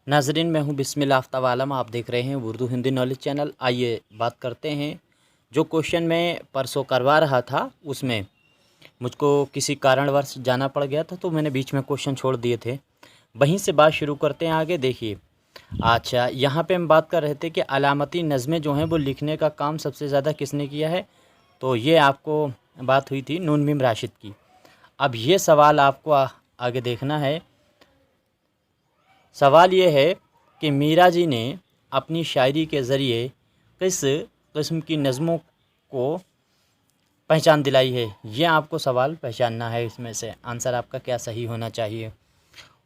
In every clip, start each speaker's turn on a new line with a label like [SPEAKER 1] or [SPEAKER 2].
[SPEAKER 1] नाजरीन, मैं हूं बिस्मिल्लाह आफ्ताब आलम। आप देख रहे हैं उर्दू हिंदी नॉलेज चैनल। आइए बात करते हैं। जो क्वेश्चन मैं परसों करवा रहा था उसमें मुझको किसी कारणवश जाना पड़ गया था, तो मैंने बीच में क्वेश्चन छोड़ दिए थे। वहीं से बात शुरू करते हैं आगे। देखिए, अच्छा, यहाँ पे हम बात कर रहे थे कि अलामती नज़में जो हैं वो लिखने का काम सबसे ज़्यादा किसने किया है। तो ये आपको बात हुई थी नून मीम राशिद की। अब ये सवाल आपको आगे देखना है। सवाल ये है कि मीरा जी ने अपनी शायरी के ज़रिए किस किस्म की नज़मों को पहचान दिलाई है। ये आपको सवाल पहचानना है। इसमें से आंसर आपका क्या सही होना चाहिए।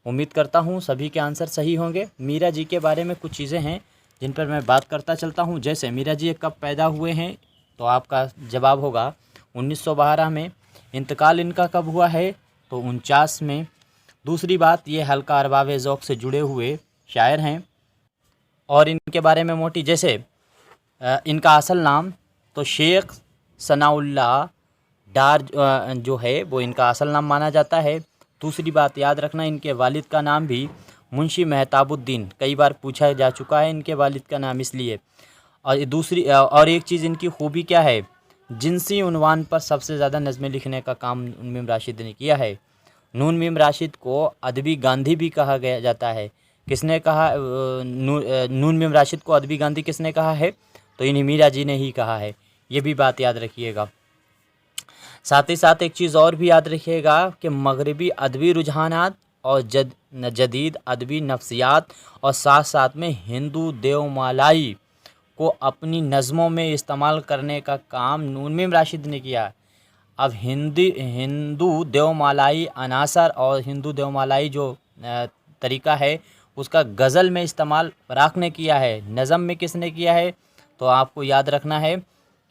[SPEAKER 1] उम्मीद करता हूँ सभी के आंसर सही होंगे। मीरा जी के बारे में कुछ चीज़ें हैं जिन पर मैं बात करता चलता हूँ। जैसे मीरा जी कब पैदा हुए हैं, तो आपका जवाब होगा 1912 में। इंतकाल इनका कब हुआ है, तो 49 में। दूसरी बात, ये हल्का अरबाब ज़ौक़ से जुड़े हुए शायर हैं। और इनके बारे में मोटी, जैसे इनका असल नाम तो शेख सनाउल्लाह डार जो है वो इनका असल नाम माना जाता है। दूसरी बात याद रखना, इनके वालिद का नाम भी मुंशी मेहताबुद्दीन, कई बार पूछा जा चुका है इनके वालिद का नाम इसलिए। और दूसरी और एक चीज़ इनकी खूबी क्या है, जिनसी उन्वान पर सबसे ज़्यादा नज़में लिखने का काम नून मीम राशिद ने किया है। नून मीम राशिद को अदबी गांधी भी कहा गया जाता है। किसने कहा नून मीम राशिद को अदबी गांधी किसने कहा है, तो इन्हीं मीरा जी ने ही कहा है। ये भी बात याद रखिएगा। साथ ही साथ एक चीज़ और भी याद रखिएगा कि मगरबी अदबी रुझानात और जदीद अदबी नफ्सियात और साथ साथ में हिंदू देवमालाई को अपनी नज़मों में इस्तेमाल करने का काम नून मीम राशिद ने किया। अब हिंदू देवमालाई अनासर और हिंदू देवमालाई जो तरीका है उसका गज़ल में इस्तेमाल राख ने किया है। नज़म में किसने किया है, तो आपको याद रखना है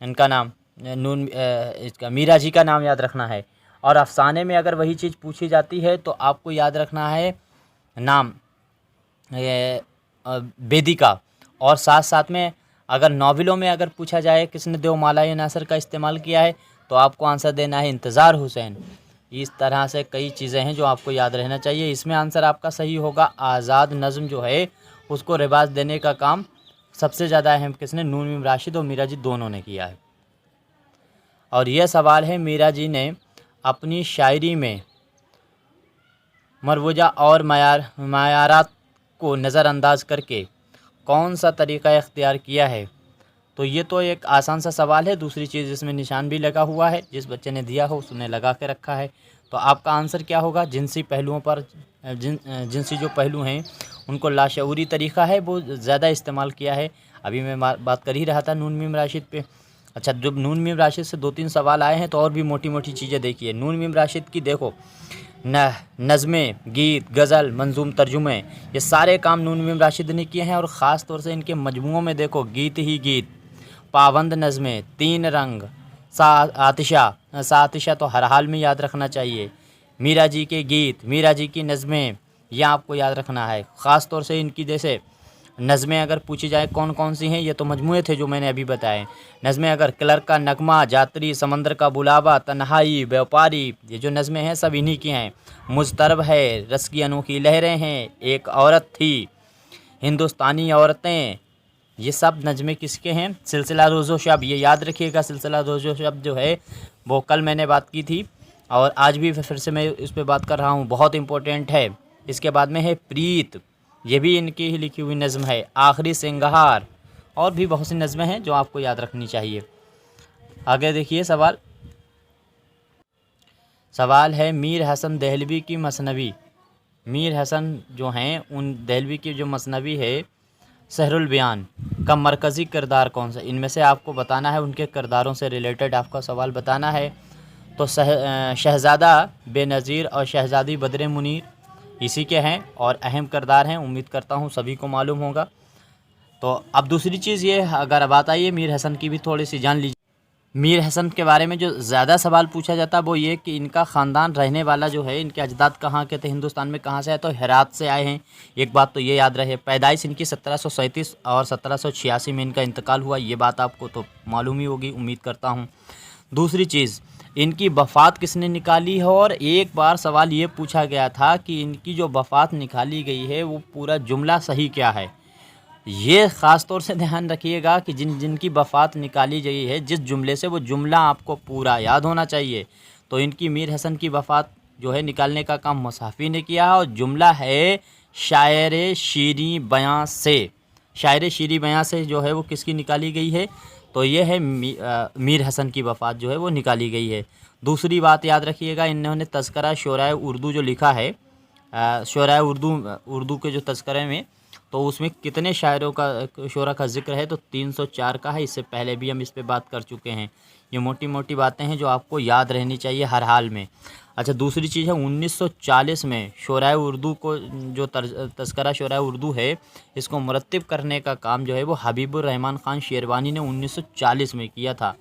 [SPEAKER 1] इनका नाम इसका मीरा जी का नाम याद रखना है। और अफसाने में अगर वही चीज़ पूछी जाती है तो आपको याद रखना है नाम बेदी का। और साथ साथ में अगर नॉवेलों में अगर पूछा जाए किसने देवमालाई अनासर का इस्तेमाल किया है, तो आपको आंसर देना है इंतज़ार हुसैन। इस तरह से कई चीज़ें हैं जो आपको याद रहना चाहिए। इसमें आंसर आपका सही होगा। आज़ाद नज़म जो है उसको रिवाज देने का काम सबसे ज़्यादा अहम किसने, नून मीम राशिद और मीरा जी दोनों ने किया है। और यह सवाल है, मीरा जी ने अपनी शायरी में मरवजा और मायारात को नज़रअंदाज करके कौन सा तरीक़ा इख्तियार किया है। तो ये तो एक आसान सा सवाल है। दूसरी चीज़, इसमें निशान भी लगा हुआ है, जिस बच्चे ने दिया हो उसने लगा के रखा है। तो आपका आंसर क्या होगा, जिनसी पहलुओं पर जिनसी जो पहलू हैं उनको लाशऊरी तरीक़ा है वो ज़्यादा इस्तेमाल किया है। अभी मैं बात कर ही रहा था नून मीम राशिद पे। अच्छा, जब नून मीम राशिद से 2-3 सवाल आए हैं तो और भी मोटी मोटी चीज़ें देखिए। नून मीम राशिद की देखो, नज़में, गीत, गज़ल, मंजूम, तर्जुमे, ये सारे काम नून मीम राशिद ने किए हैं। और ख़ास तौर से इनके मजमुओं में देखो, गीत ही गीत, पाबंद नज़में, 3 रंग, सातिशा तो हर हाल में याद रखना चाहिए। मीरा जी के गीत, मीरा जी की नज़में, यह आपको याद रखना है। ख़ास तौर से इनकी जैसे नज़में अगर पूछी जाए कौन कौन सी हैं, ये तो मजमूए थे जो मैंने अभी बताए। नज़में अगर क्लर्क का नगमा, जात्री, समंदर का बुलावा, तन्हाई, व्यापारी, ये जो नज़में हैं सब इन्हीं की हैं। मुज़तरब है, रस की अनोखी लहरें हैं, एक औरत थी, हिंदुस्तानी औरतें, ये सब नज़में किसके हैं, सिलसिला रोज़ो शब। ये याद रखिएगा, सिलसिला रोज़ो शब जो है वो कल मैंने बात की थी और आज भी फिर से मैं इस पर बात कर रहा हूँ, बहुत इम्पोर्टेंट है। इसके बाद में है प्रीत, ये भी इनकी ही लिखी हुई नज़म है। आखिरी सिंगार, और भी बहुत सी नज़में हैं जो आपको याद रखनी चाहिए। आगे देखिए सवाल है मीर हसन दहलवी की मसनवी। मीर हसन जो हैं उन दहलवी की जो मसनवी है सहरुल बयान का मरकज़ी किरदार कौन सा, इनमें से आपको बताना है, उनके किरदारों से रिलेटेड आपका सवाल बताना है। तो शहज़ादा बेनज़ीर और शहज़ादी बदर मुनीर इसी के हैं और अहम किरदार हैं। उम्मीद करता हूँ सभी को मालूम होगा। तो अब दूसरी चीज़ ये, अगर बात आई है मीर हसन की भी थोड़ी सी जान लीजिए। मीर हसन के बारे में जो ज़्यादा सवाल पूछा जाता है वो ये कि इनका ख़ानदान रहने वाला जो है, इनके अजदाद कहाँ के थे, हिंदुस्तान में कहाँ से आए, तो हेरात से आए हैं। एक बात तो ये याद रहे। पैदाइश इनकी 1737 और 1786 में इनका इंतकाल हुआ, ये बात आपको तो मालूम ही होगी, उम्मीद करता हूँ। दूसरी चीज़, इनकी वफ़ात किसने निकाली है। और एक बार सवाल ये पूछा गया था कि इनकी जो वफ़ात निकाली गई है वो पूरा जुमला सही क्या है। ये ख़ास तौर से ध्यान रखिएगा कि जिनकी वफ़ात निकाली गई है, जिस जुमले से, वो जुमला आपको पूरा याद होना चाहिए। तो इनकी मीर हसन की वफ़ात जो है निकालने का काम मुसाफ़ी ने किया है, और जुमला है शायर शीरी बयां से। शायर शीरी बयां से जो है वो किसकी निकाली गई है, तो ये है मीर हसन की वफ़ात जो है वो निकाली गई है। दूसरी बात याद रखिएगा, इन्होंने तज़किरा शोराए उर्दू जो लिखा है, शोराए उर्दू के जो तज़किरे में, तो उसमें कितने शायरों का शोरा का ज़िक्र है, तो 304 का है। इससे पहले भी हम इस पे बात कर चुके हैं। ये मोटी मोटी बातें हैं जो आपको याद रहनी चाहिए हर हाल में। अच्छा, दूसरी चीज़ है 1940 में शोराए उर्दू को, जो तज़किरा शोराए उर्दू है, इसको मुरत्तिब करने का काम जो है वो हबीबुर रहमान ख़ान शेरवानी ने 1940 में किया था।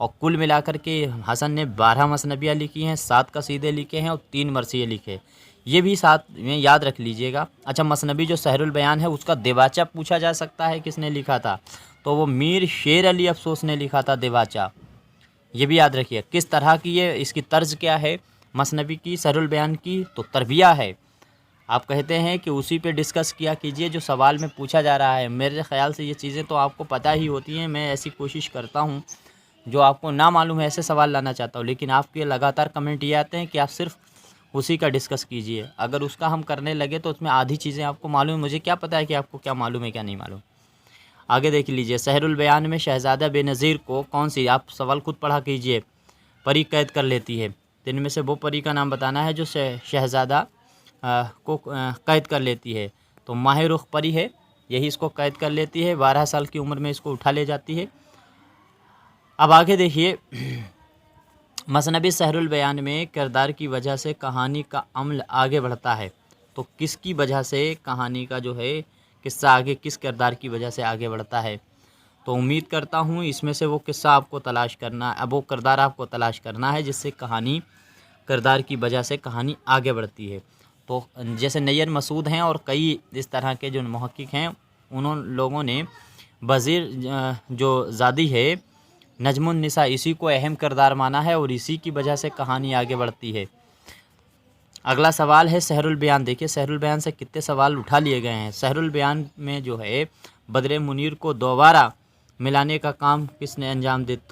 [SPEAKER 1] और कुल मिलाकर के हसन ने 12 मसनबियाँ लिखी हैं, 7 कसीदे लिखे हैं और 3 मरसिये लिखे। ये भी साथ में याद रख लीजिएगा। अच्छा, मसनबी जो सहरुल बयान है उसका दिवाचा पूछा जा सकता है किसने लिखा था, तो वो मीर शेर अली अफसोस ने लिखा था दिवाचा। ये भी याद रखिए। किस तरह की ये, इसकी तर्ज क्या है मसनबी की, सहरुल बयान की, तो तरबिया है। आप कहते हैं कि उसी पे डिस्कस किया कीजिए जो सवाल में पूछा जा रहा है। मेरे ख़्याल से ये चीज़ें तो आपको पता ही होती हैं। मैं ऐसी कोशिश करता हूँ जो आपको ना मालूम है ऐसे सवाल लाना चाहता हूँ, लेकिन आपके लगातार कमेंट ये आते हैं कि आप सिर्फ उसी का डिस्कस कीजिए। अगर उसका हम करने लगे तो उसमें आधी चीज़ें आपको मालूम है, मुझे क्या पता है कि आपको क्या मालूम है क्या नहीं मालूम। आगे देख लीजिए, सहरुल बयान में शहज़ादा बेनज़ीर को कौन सी, आप सवाल खुद पढ़ा कीजिए, परी कैद कर लेती है। तो इनमें से वो परी का नाम बताना है जो शहज़ादा को कैद कर लेती है। तो माह रुख परी है, यही इसको कैद कर लेती है। 12 साल की उम्र में इसको उठा ले जाती है। अब आगे देखिए, मसनबी सहरुल बयान में किरदार की वजह से कहानी का अमल आगे बढ़ता है। तो किसकी वजह से कहानी का जो है किस्सा आगे, किस किरदार की वजह से आगे बढ़ता है। तो उम्मीद करता हूँ इसमें से वो किस्सा आपको तलाश करना, अब वो किरदार आपको तलाश करना है जिससे कहानी, किरदार की वजह से कहानी आगे बढ़ती है। तो जैसे नैयर मसूद हैं और कई इस तरह के जो मुहक्किक हैं, उन्हों लोगों ने वज़ीर जो ज़ादी है नजमुन निसा, इसी को अहम किरदार माना है और इसी की वजह से कहानी आगे बढ़ती है। अगला सवाल है सहरुल बयान। देखिए सहरुल बयान से कितने सवाल उठा लिए गए हैं। सहरुल बयान में जो है बद्र मुनीर को दोबारा मिलाने का काम किसने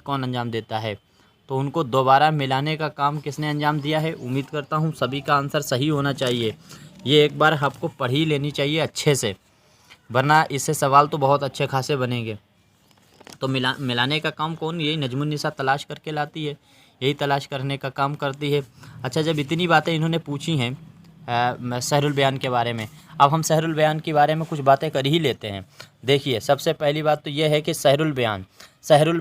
[SPEAKER 1] कौन अंजाम देता है, तो उनको दोबारा मिलाने का काम किसने अंजाम दिया है। उम्मीद करता हूँ सभी का आंसर सही होना चाहिए। ये एक बार आपको पढ़ ही लेनी चाहिए अच्छे से, वरना इससे सवाल तो बहुत अच्छे खासे बनेंगे। तो मिलाने का काम कौन, यही नजमुन निसा तलाश करके लाती है, यही तलाश करने का काम करती है। अच्छा, जब इतनी बातें इन्होंने पूछी हैं सहरुल बयान के बारे में, अब हम सहरुल बयान के बारे में कुछ बातें कर ही लेते हैं। देखिए, सबसे पहली बात तो यह है कि सहरुल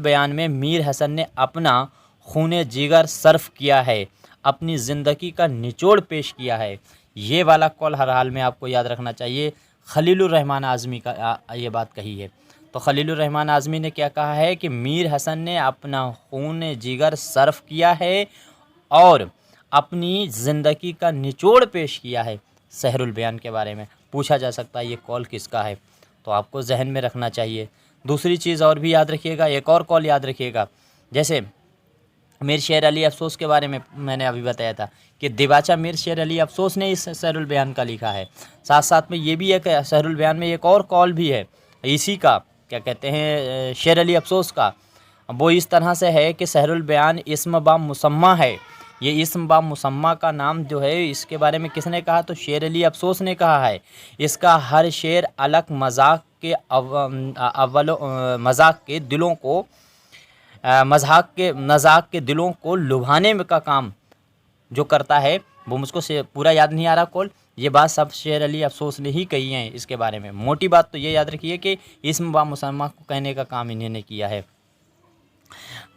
[SPEAKER 1] बयान में मीर हसन ने अपना खून जिगर सर्फ किया है, अपनी ज़िंदगी का निचोड़ पेश किया है। ये वाला कौल हर हाल में आपको याद रखना चाहिए। खलीलुर रहमान आज़मी का ये बात कही है। तो खलीलुर रहमान आज़मी ने क्या कहा है कि मीर हसन ने अपना खून जिगर सर्फ किया है और अपनी ज़िंदगी का निचोड़ पेश किया है। सहरुल बयान के बारे में पूछा जा सकता है ये कौल किसका है, तो आपको जहन में रखना चाहिए। दूसरी चीज़ और भी याद रखिएगा, एक और कौल याद रखिएगा। जैसे मीर शेर अली अफसोस के बारे में मैंने अभी बताया था कि दिवाचा मीर शेर अली अफसोस ने इस सहरुल बयान का लिखा है। साथ साथ में ये भी एक सहरुल बयान में एक और कौल भी है इसी का, क्या कहते हैं, शेर अली अफसोस का। वो इस तरह से है कि सहरुल बयान इस्म बा मुसम्मा है। ये इस्म बा मुसम्मा का नाम जो है, इसके बारे में किसने कहा, तो शेर अली अफसोस ने कहा है। इसका हर शेर अलग मजाक के दिलों को मजाक के दिलों को लुभाने में का काम जो करता है, वो मुझको से पूरा याद नहीं आ रहा कौल, ये बात सब शेर अली अफसोस ने ही कही है इसके बारे में। मोटी बात तो ये याद रखिए कि इस्म बा मुसम्मा को कहने का काम इन्हीं ने किया है।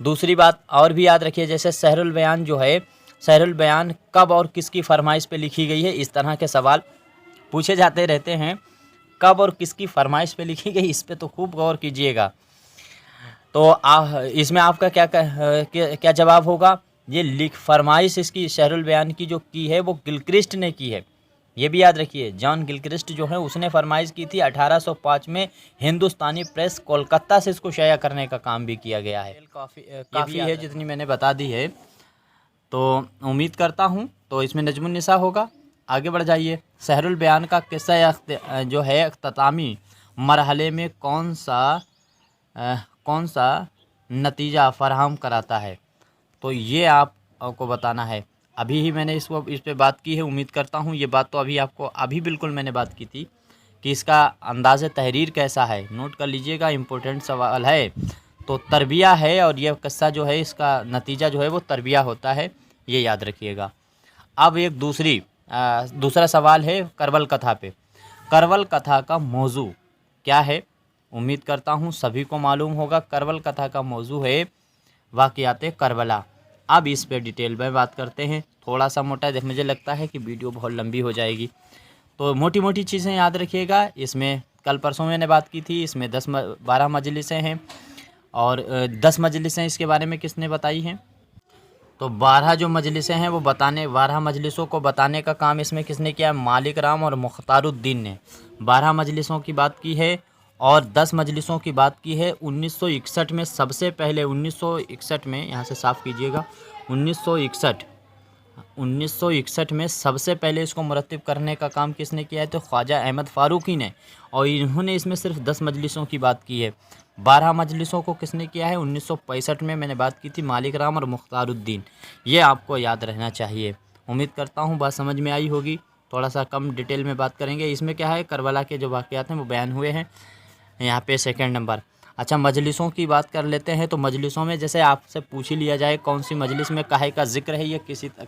[SPEAKER 1] दूसरी बात और भी याद रखिए, जैसे सहरुल बयान जो है, सहरुल बयान कब और किसकी फरमाइश पे लिखी गई है, इस तरह के सवाल पूछे जाते रहते हैं। कब और किसकी फरमाइश पे लिखी गई, इस पे तो खूब गौर कीजिएगा। तो इसमें आपका क्या जवाब होगा। ये फरमाइश इसकी सहरुल बयान की जो की है वो गिलक्रिस्ट ने की है। ये भी याद रखिए, जॉन गिलक्रिस्ट जो है उसने फरमाइश की थी। 1805 में हिंदुस्तानी प्रेस कोलकाता से इसको शाया करने का काम भी किया गया है। काफ़ी है जितनी मैंने बता दी है। तो उम्मीद करता हूँ तो इसमें नजमुन निसा होगा। आगे बढ़ जाइए। सहरुल बयान का किस्सा जो है अख्तामी मरहले में कौन सा नतीजा फराहम कराता है, तो ये आपको बताना है। अभी ही मैंने इस पे बात की है। उम्मीद करता हूँ ये बात तो अभी बिल्कुल मैंने बात की थी कि इसका अंदाज़ तहरीर कैसा है। नोट कर लीजिएगा, इम्पोर्टेंट सवाल है। तो तरबिया है और ये किस्सा जो है इसका नतीजा जो है वो तरबिया होता है, ये याद रखिएगा। अब एक दूसरा सवाल है करबल कथा पे। करबल कथा का मौजू क्या है? उम्मीद करता हूँ सभी को मालूम होगा। करबल कथा का मौजू है वाक़यात करबला। अब इस पे डिटेल में बात करते हैं। थोड़ा सा मोटा देख, मुझे लगता है कि वीडियो बहुत लंबी हो जाएगी, तो मोटी मोटी चीज़ें याद रखिएगा। इसमें कल परसों मैंने बात की थी, इसमें 12 मजलिसें हैं और 10 मजलिसें इसके बारे में किसने बताई हैं। तो 12 जो मजलिसें हैं वो 12 मजलिसों को बताने का काम इसमें किसने किया? मालिक राम और मुख्तारुद्दीन ने 12 मजलिसों की बात की है और 10 मजलिसों की बात की है 1961 में। सबसे पहले 1961 में, यहाँ से साफ़ कीजिएगा, 1961 में सबसे पहले इसको मुरत्तिब करने का काम किसने किया है? तो ख्वाजा अहमद फ़ारूकी ने, और इन्होंने इसमें सिर्फ 10 मजलिसों की बात की है। 12 मजलिसों को किसने किया है? 1965 में मैंने बात की थी, मालिक राम और मुख्तारुद्दीन। ये आपको याद रहना चाहिए। उम्मीद करता हूँ बात समझ में आई होगी। थोड़ा सा कम डिटेल में बात करेंगे। इसमें क्या है, करबला के जो वाक़यात हैं वो बयान हुए हैं यहाँ पे सेकंड नंबर। अच्छा, मजलिसों की बात कर लेते हैं। तो मजलिसों में जैसे आपसे पूछ ही लिया जाए कौन सी मजलिस में काहे का जिक्र है, ये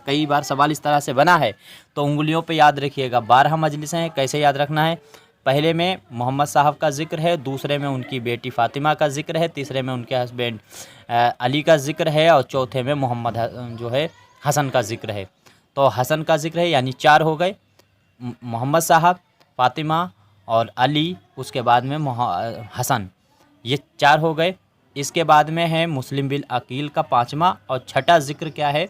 [SPEAKER 1] कई बार सवाल इस तरह से बना है, तो उंगलियों पे याद रखिएगा। 12 मजलिसें हैं, कैसे याद रखना है? पहले में मोहम्मद साहब का जिक्र है, दूसरे में उनकी बेटी फ़ातिमा का जिक्र है, तीसरे में उनके हस्बैंड अली का जिक्र है और चौथे में मोहम्मद जो है हसन का जिक्र है। तो हसन का जिक्र है, यानी 4 हो गए। मोहम्मद साहब, फ़ातिमा और अली, उसके बाद में हसन, ये 4 हो गए। इसके बाद में है मुस्लिम बिन अकील का 5वां और छठा जिक्र क्या है,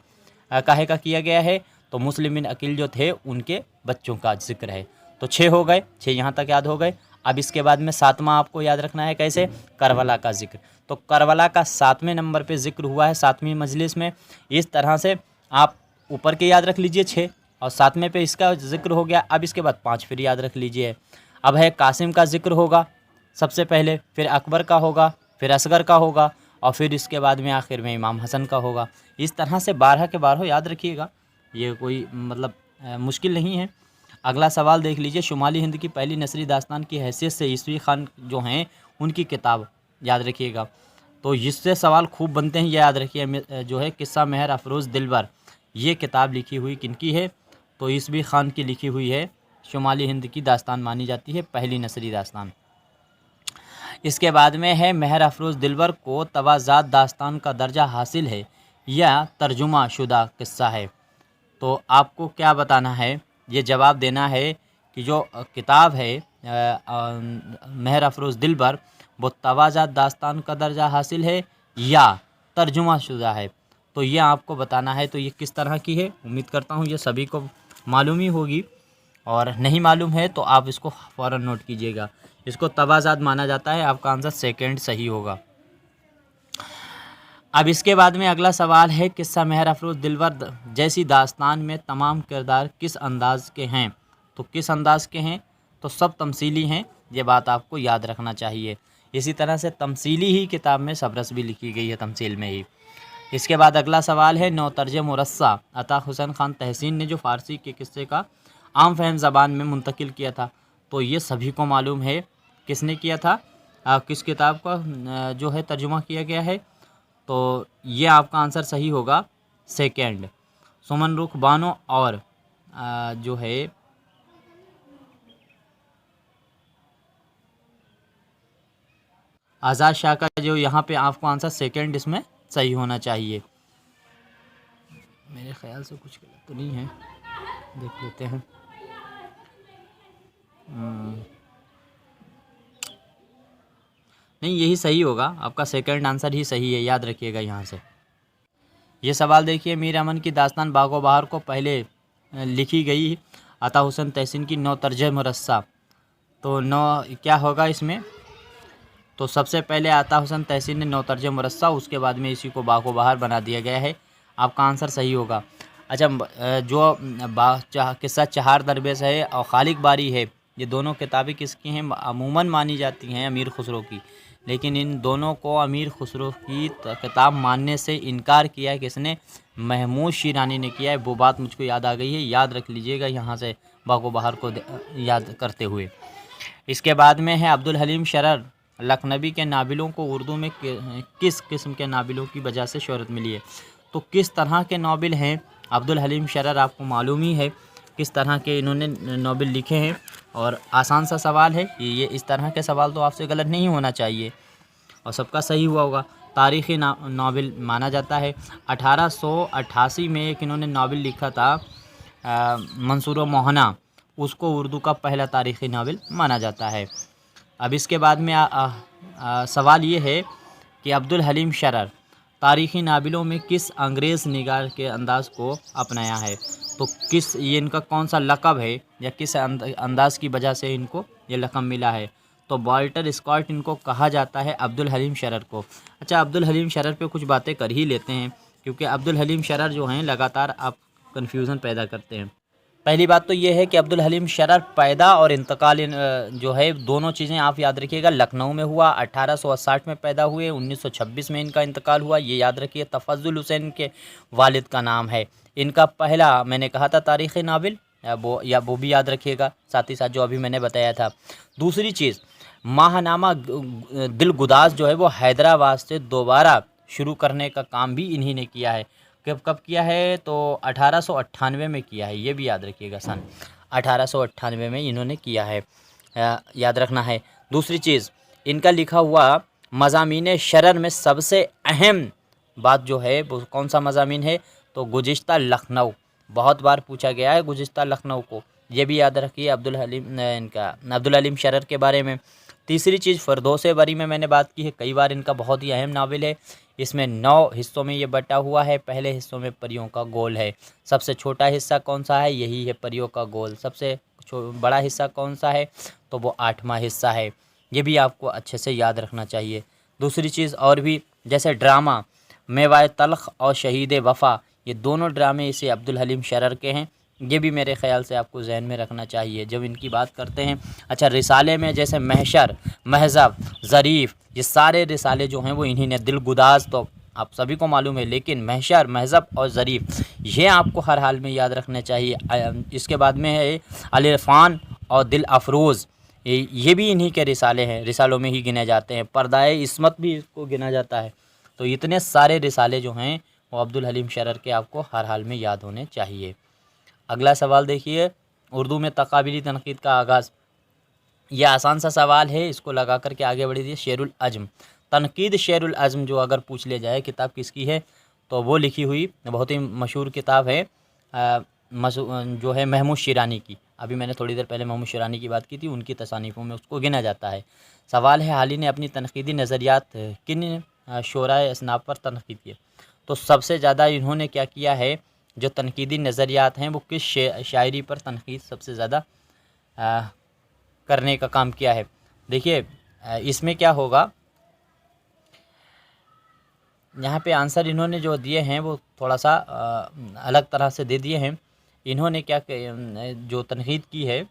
[SPEAKER 1] काहे का किया गया है? तो मुस्लिम बिन अकील जो थे उनके बच्चों का जिक्र है। तो 6 हो गए, 6 यहाँ तक याद हो गए। अब इसके बाद में 7वां आपको याद रखना है, कैसे? करबला का जिक्र। तो करबला का 7वें नंबर पे जिक्र हुआ है 7वीं मजलिस में। इस तरह से आप ऊपर के याद रख लीजिए 6 और 7वें पे इसका जिक्र हो गया। अब इसके बाद 5 फिर याद रख लीजिए। अब है कासिम का जिक्र होगा सबसे पहले, फिर अकबर का होगा, फिर असगर का होगा और फिर इसके बाद में आखिर में इमाम हसन का होगा। इस तरह से 12 के 12 याद रखिएगा, ये कोई मतलब मुश्किल नहीं है। अगला सवाल देख लीजिए। शुमाली हिंद की पहली नसरी दास्तान की हैसियत से ईसवी खान जो हैं उनकी किताब याद रखिएगा। तो इससे सवाल खूब बनते हैं, ये याद रखिए। जो है किस्सा महर अफरोज़ दिलबर, ये किताब लिखी हुई किनकी है? तो ईसवी खान की लिखी हुई है। शुमाली हिंद की दास्तान मानी जाती है पहली नसरी दास्तान। इसके बाद में है महर अफरोज़ दिलबर को तवाज़ात दास्तान का दर्जा हासिल है या तर्जुमा शुदा किस्सा है। तो आपको क्या बताना है, ये जवाब देना है कि जो किताब है महर अफरोज़ दिलबर, वो तवाज़ात दास्तान का दर्जा हासिल है या तर्जुमा शुदा है। तो ये आपको बताना है। तो ये किस तरह की है, उम्मीद करता हूँ ये सभी को मालूम ही होगी, और नहीं मालूम है तो आप इसको फ़ौरन नोट कीजिएगा। इसको तवाज़ात माना जाता है। आपका आंसर सेकंड सही होगा। अब इसके बाद में अगला सवाल है, किस्सा महर अफरोज़ दिलबर जैसी दास्तान में तमाम किरदार किस अंदाज़ के हैं? तो किस अंदाज़ के हैं? तो सब तमसीली हैं, ये बात आपको याद रखना चाहिए। इसी तरह से तमसीली ही किताब में सबरस भी लिखी गई है, तमसील में ही। इसके बाद अगला सवाल है, नौतर्ज मुरस्सा अता हुसैन खान तहसीन ने जो फ़ारसी के किस्से का आम फहम ज़बान में मुंतकिल किया था, तो ये सभी को मालूम है किसने किया था, किस किताब का जो है तर्जुमा किया गया है। तो ये आपका आंसर सही होगा सेकंड, सुमन रुख बानो और जो है आज़ाद शाह का, जो यहाँ पे आपको आंसर सेकंड इसमें सही होना चाहिए। मेरे ख्याल से कुछ गलत तो नहीं है, देख लेते हैं। नहीं, यही सही होगा, आपका सेकंड आंसर ही सही है, याद रखिएगा यहाँ से। ये सवाल देखिए, मीर अमन की दास्तान बागो बहार को पहले लिखी गई अता हुसैन तहसीन की नौतर्ज मुरस्सा। तो क्या होगा इसमें? तो सबसे पहले अता हुसैन तहसीन ने नौतर्ज मुरस्सा, उसके बाद में इसी को बागो बहार बना दिया गया है। आपका आंसर सही होगा। अच्छा, जो किस्सा चहार दरवेश है और खालिक बारी है, ये दोनों किताबें किसकी हैं? अमूमन मानी जाती हैं अमीर खुसरो की, लेकिन इन दोनों को अमीर खुसरो की किताब मानने से इनकार किया है किसने? महमूद शिरानी ने किया है। वो बात मुझको याद आ गई है, याद रख लीजिएगा यहाँ से बागो बहार को याद करते हुए। इसके बाद में है अब्दुल हलीम शरर लखनवी के नाबिलों को उर्दू में किस किस्म के नाबिलों की वजह से शोहरत मिली है? तो किस तरह के नाबिल हैं अब्दुल हलीम शरर? आपको मालूम ही है किस तरह के इन्होंने नाबिल लिखे हैं। और आसान सा सवाल है ये इस तरह के सवाल तो आपसे गलत नहीं होना चाहिए और सबका सही हुआ होगा। तारीख़ी नावल माना जाता है। 1888 में एक इन्होंने नावल लिखा था मंसूर मोहना, उसको उर्दू का पहला तारीख़ी नावल माना जाता है। अब इसके बाद में सवाल ये है कि अब्दुल हलीम शरर तारीख़ी नावलों में किस अंग्रेज़ निगार के अंदाज़ को अपनाया है? तो किस ये इनका कौन सा लक़ब है या किस अंदाज़ की वजह से इनको ये लक़ब मिला है? तो वाल्टर स्कॉट इनको कहा जाता है अब्दुल हलीम शरर को। अच्छा, अब्दुल हलीम शरर पे कुछ बातें कर ही लेते हैं क्योंकि अब्दुल हलीम शरर जो हैं लगातार आप कन्फ्यूज़न पैदा करते हैं। पहली बात तो ये है कि अब्दुल हलीम शरर पैदा और इंतकाल जो है दोनों चीज़ें आप याद रखिएगा। लखनऊ में हुआ, 1860 में पैदा हुए, 1926 में इनका इंतकाल हुआ, ये याद रखिए। तफज़्ज़ुल हुसैन के वालिद का नाम है। इनका पहला मैंने कहा था तारीख़ी नावल, वो भी याद रखिएगा, साथ ही साथ जो अभी मैंने बताया था। दूसरी चीज़, माहनामा दिलगुदाज जो है वो हैदराबाद से दोबारा शुरू करने का काम भी इन्हीं ने किया है। कब किया है? तो 1898 में किया है, ये भी याद रखिएगा। सन 1898 में इन्होंने किया है, याद रखना है। दूसरी चीज़, इनका लिखा हुआ मज़ामीन शरर में सबसे अहम बात जो है वो कौन सा मज़ामीन है? तो गुज़िश्ता लखनऊ, बहुत बार पूछा गया है गुज़िश्ता लखनऊ को, ये भी याद रखिए अब्दुल हलीम शरर के बारे में। तीसरी चीज़, फ़िरदौस बरी में मैंने बात की है कई बार, इनका बहुत ही अहम नावल है। इसमें 9 हिस्सों में ये बटा हुआ है। पहले हिस्सों में परियों का गोल है। सबसे छोटा हिस्सा कौन सा है? यही है परियों का गोल। सबसे बड़ा हिस्सा कौन सा है? तो वो 8वां हिस्सा है। ये भी आपको अच्छे से याद रखना चाहिए। दूसरी चीज़ और भी, जैसे ड्रामा मेवाए तल्ख और शहीद वफ़ा, ये दोनों ड्रामे इसे अब्दुल हलीम शरर के हैं। ये भी मेरे ख़्याल से आपको जहन में रखना चाहिए जब इनकी बात करते हैं। अच्छा, रिसाले में जैसे महशर, महज़ब, ज़रीफ़, ये सारे रिसाले जो हैं वो इन्हीं ने, दिलगुदाज तो आप सभी को मालूम है, लेकिन महशर, महज़ब और ज़रीफ़ ये आपको हर हाल में याद रखने चाहिए। इसके बाद में है अल-इरफ़ान और दिल अफरोज़, ये भी इन्हीं के रिसाले हैं, रिसालों में ही गिने जाते हैं। पर्दाए इस्मत भी इसको गिना जाता है। तो इतने सारे रिसाले जो हैं वो अब्दुल हलीम शरर के आपको हर हाल में याद होने चाहिए। अगला सवाल देखिए, उर्दू में तक़ाबिली तनक़ीद का आगाज़। यह आसान सा सवाल है, इसको लगा कर के आगे बढ़ दीजिए। शेरुल अज़्म, तनक़ीद शेरुल अज़्म जो अगर पूछ लिया जाए किताब किसकी है, तो वो लिखी हुई बहुत ही मशहूर किताब है जो है महमूद शिरानी की। अभी मैंने थोड़ी देर पहले महमूद शिरानी की बात की थी, उनकी तसानीफ़ों में उसको गिना जाता है। सवाल है, हाल ही ने अपनी तनक़ीदी नज़रियात किन शोराए असनाफ़ पर तनक़ीद की? तो सबसे ज़्यादा इन्होंने क्या किया है, जो तनक़ीदी नज़रियात हैं वो किस शायरी पर तनक़ीद सबसे ज़्यादा करने का काम किया है? देखिए, इसमें क्या होगा, यहाँ पे आंसर इन्होंने जो दिए हैं वो थोड़ा सा अलग तरह से दे दिए हैं। इन्होंने क्या जो तनक़ीद की है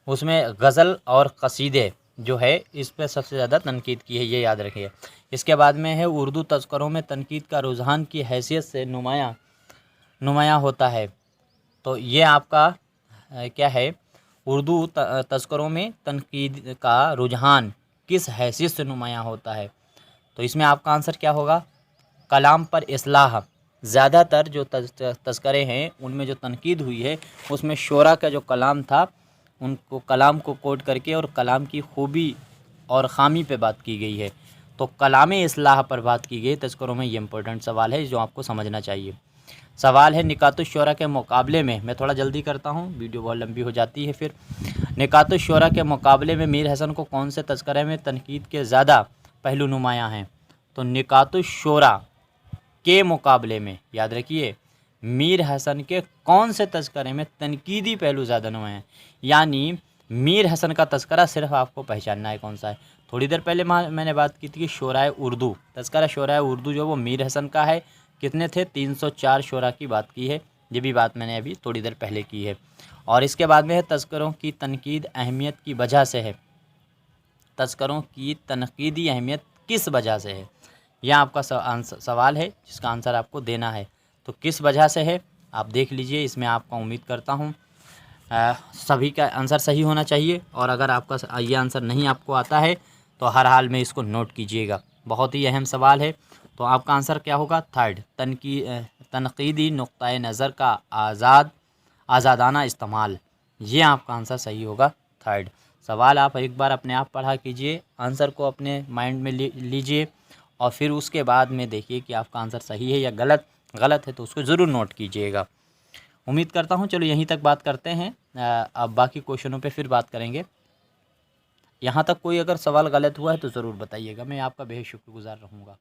[SPEAKER 1] उसमें गज़ल और क़सीदे जो है इस पर सबसे ज़्यादा तनक़ीद की है, ये याद रखिए। इसके बाद में है उर्दू तज़किरों में तनक़ीद का रुझान की हैसियत से नुमायाँ होता है। तो ये आपका क्या है, उर्दू तज़किरों में तनक़ीद का रुझान किस हैसियत से नुमायाँ होता है? तो इसमें आपका आंसर क्या होगा? कलाम पर इस्लाह। ज़्यादातर जो तज़किरे हैं उनमें जो तनक़ीद हुई है उसमें शोरा का जो कलाम था उनको कलाम को कोट करके और कलाम की खूबी और ख़ामी पे बात की गई है। तो कलाम इस्लाह पर बात की गई तज़किरों में। ये इंपॉर्टेंट सवाल है जो आपको समझना चाहिए। सवाल है, निकातुश्शोरा के मुकाबले में, मैं थोड़ा जल्दी करता हूँ, वीडियो बहुत लंबी हो जाती है फिर। निकातुश्शोरा के मुकाबले में मीर हसन को कौन से तज़किरे में तनक़ीद के ज़्यादा पहलू नुमायाँ हैं? तो निकातुश्शोरा के मुकाबले में, याद रखिए, मीर हसन के कौन से तज़किरे में तनक़ीदी पहलू ज़्यादा नुमायाँ हैं? यानी मीर हसन का तज़किरा सिर्फ आपको पहचानना है कौन सा है। थोड़ी देर पहले मैंने बात की थी कि शोराए उर्दू, तज़किरा शोराए उर्दू जो वो मीर हसन का है कितने थे? 304 शुरा की बात की है। ये भी बात मैंने अभी थोड़ी देर पहले की है। और इसके बाद में है तज़किरों की तनकीद अहमियत की वजह से है। तज़किरों की तनकीदी अहमियत किस वजह से है? यह आपका सवाल है जिसका आंसर आपको देना है। तो किस वजह से है आप देख लीजिए। इसमें आपका उम्मीद करता हूँ सभी का आंसर सही होना चाहिए। और अगर आपका ये आंसर नहीं आपको आता है तो हर हाल में इसको नोट कीजिएगा। बहुत ही अहम सवाल है। तो आपका आंसर क्या होगा? थर्ड, तनकीदी नुक्ता नज़र का आज़ादाना इस्तेमाल। ये आपका आंसर सही होगा, थर्ड। सवाल आप एक बार अपने आप पढ़ा कीजिए, आंसर को अपने माइंड में लीजिए और फिर उसके बाद में देखिए कि आपका आंसर सही है या गलत। गलत है तो उसको ज़रूर नोट कीजिएगा। उम्मीद करता हूँ चलो यहीं तक बात करते हैं। अब बाकी क्वेश्चनों पे फिर बात करेंगे। यहाँ तक कोई अगर सवाल गलत हुआ है तो ज़रूर बताइएगा, मैं आपका बेहद शुक्रगुज़ार रहूँगा।